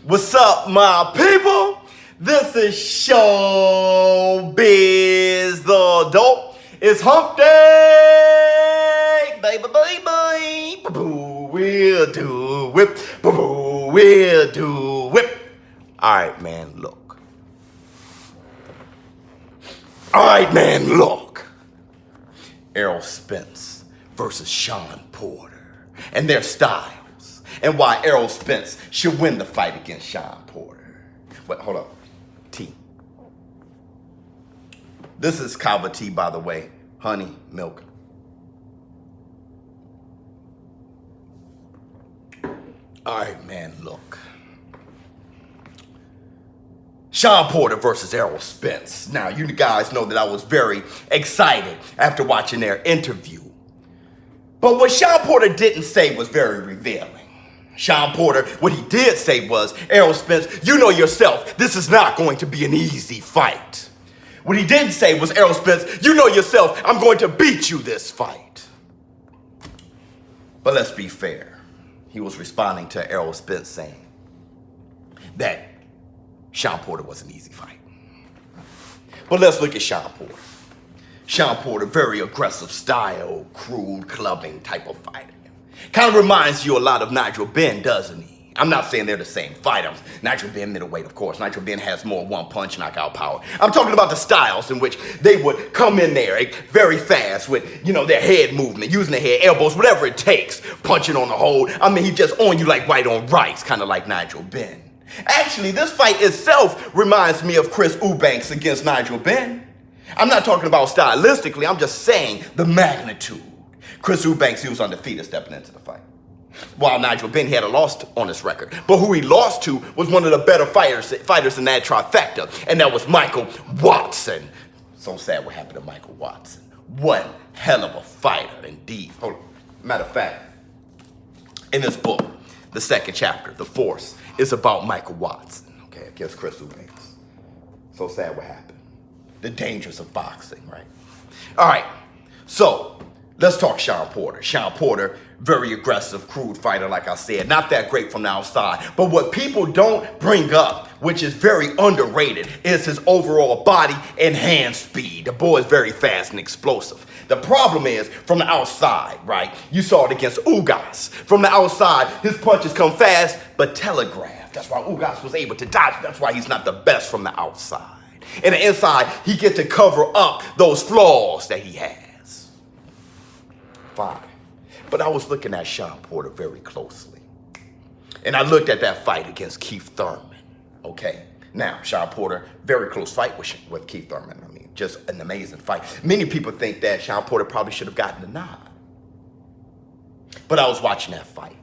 What's up, my people? This is ShowBizz, the dope. It's hump day, baby, baby. Boo, we'll do whip. Boo, we'll do whip. All right, man, look. Errol Spence versus Shawn Porter and their styles, and why Errol Spence should win the fight against Shawn Porter. Wait, hold up. Tea. This is kava tea, by the way. Honey, milk. All right, man, look. Shawn Porter versus Errol Spence. Now, you guys know that I was very excited after watching their interview. But what Shawn Porter didn't say was very revealing. Shawn Porter, what he did say was, Errol Spence, you know yourself, this is not going to be an easy fight. What he didn't say was, Errol Spence, you know yourself, I'm going to beat you this fight. But let's be fair. He was responding to Errol Spence saying that Shawn Porter was an easy fight. But let's look at Shawn Porter. Shawn Porter, very aggressive style, crude, clubbing type of fighter. Kind of reminds you a lot of Nigel Benn, doesn't he? I'm not saying they're the same fighters. Nigel Benn, middleweight, of course. Nigel Benn has more one-punch knockout power. I'm talking about the styles in which they would come in there very fast with, their head movement, using their head, elbows, whatever it takes, punching on the hold. I mean, he just on you like white on rice, kind of like Nigel Benn. Actually, this fight itself reminds me of Chris Eubanks against Nigel Benn. I'm not talking about stylistically, I'm just saying the magnitude. Chris Eubanks, he was undefeated stepping into the fight, while Nigel Benn had a loss on his record. But who he lost to was one of the better fighters in that trifecta, and that was Michael Watson. So sad what happened to Michael Watson. One hell of a fighter, indeed. Hold on. Matter of fact, in this book, the second chapter, The Force, is about Michael Watson, okay, against Chris Eubanks. So sad what happened. The dangers of boxing, right? All right, so let's talk Shawn Porter. Shawn Porter, very aggressive, crude fighter, like I said. Not that great from the outside. But what people don't bring up, which is very underrated, is his overall body and hand speed. The boy is very fast and explosive. The problem is, from the outside, right? You saw it against Ugas. From the outside, his punches come fast, but telegraphed. That's why Ugas was able to dodge. That's why he's not the best from the outside. And the inside, he gets to cover up those flaws that he has. Fine. But I was looking at Shawn Porter very closely. And I looked at that fight against Keith Thurman, okay? Now, Shawn Porter, very close fight with Keith Thurman. I mean, just an amazing fight. Many people think that Shawn Porter probably should have gotten the nod. But I was watching that fight.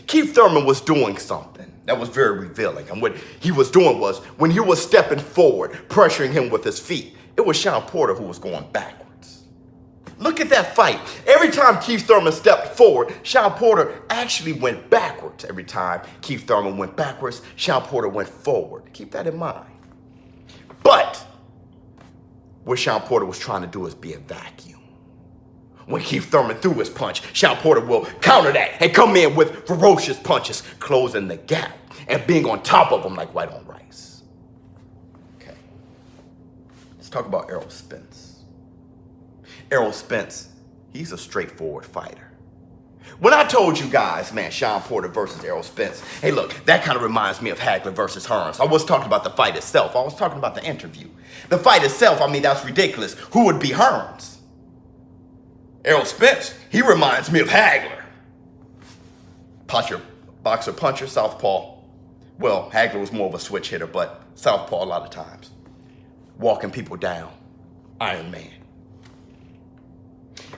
Keith Thurman was doing something that was very revealing. And what he was doing was, when he was stepping forward, pressuring him with his feet, it was Shawn Porter who was going backwards. Look at that fight. Every time Keith Thurman stepped forward, Shawn Porter actually went backwards. Every time Keith Thurman went backwards, Shawn Porter went forward. Keep that in mind. But what Shawn Porter was trying to do is be a vacuum. When Keith Thurman threw his punch, Shawn Porter will counter that and come in with ferocious punches, closing the gap and being on top of him like white on rice. Okay. Let's talk about Errol Spence. Errol Spence, he's a straightforward fighter. When I told you guys, man, Shawn Porter versus Errol Spence, hey, look, that kind of reminds me of Hagler versus Hearns. I wasn't talking about the fight itself. I was talking about the interview. The fight itself, I mean, that's ridiculous. Who would be Hearns? Errol Spence, he reminds me of Hagler. Boxer, puncher, southpaw. Well, Hagler was more of a switch hitter, but southpaw a lot of times. Walking people down. Iron Man.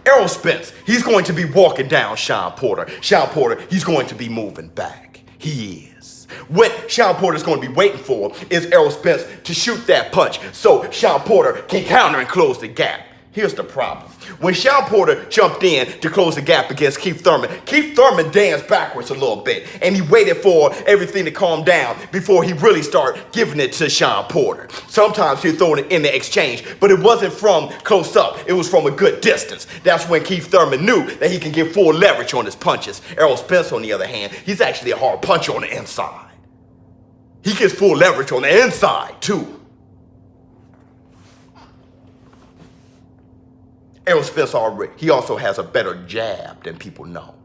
Errol Spence, he's going to be walking down Shawn Porter. Shawn Porter, he's going to be moving back. He is. What Shawn Porter's going to be waiting for is Errol Spence to shoot that punch so Shawn Porter can counter and close the gap. Here's the problem. When Shawn Porter jumped in to close the gap against Keith Thurman danced backwards a little bit, and he waited for everything to calm down before he really started giving it to Shawn Porter. Sometimes he'd throw it in the exchange, but it wasn't from close up. It was from a good distance. That's when Keith Thurman knew that he can get full leverage on his punches. Errol Spence, on the other hand, he's actually a hard puncher on the inside. He gets full leverage on the inside, too. Errol Spence he also has a better jab than people know.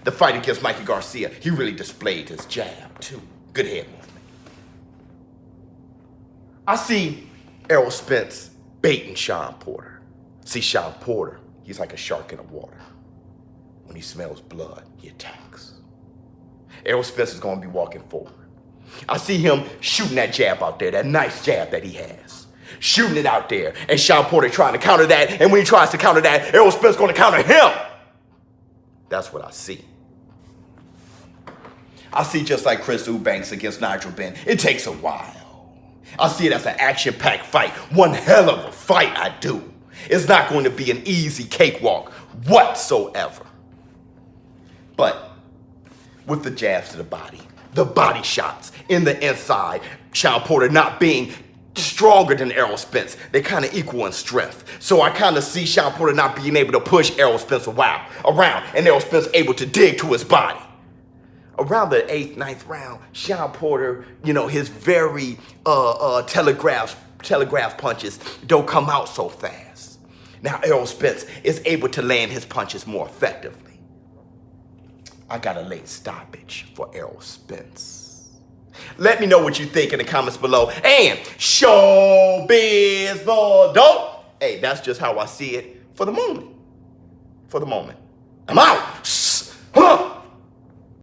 The fight against Mikey Garcia, he really displayed his jab, too. Good head movement. I see Errol Spence baiting Shawn Porter. See, Shawn Porter, he's like a shark in the water. When he smells blood, he attacks. Errol Spence is going to be walking forward. I see him shooting that jab out there, that nice jab that he has. Shooting it out there, and Shawn Porter trying to counter that, and when he tries to counter that, Errol Spence is going to counter him. That's what I see. I see just like Chris Eubanks against Nigel Benn, it takes a while. I see it as an action-packed fight, one hell of a fight I do. It's not going to be an easy cakewalk whatsoever. But with the jabs to the body shots in the inside, Shawn Porter not being stronger than Errol Spence, they kind of equal in strength. So I kind of see Shawn Porter not being able to push Errol Spence around, and Errol Spence able to dig to his body. Around the 8th, 9th round, Shawn Porter, his very telegraph punches don't come out so fast. Now Errol Spence is able to land his punches more effectively. I got a late stoppage for Errol Spence. Let me know what you think in the comments below. And ShowBizz for dope. Hey, that's just how I see it for the moment. I'm out.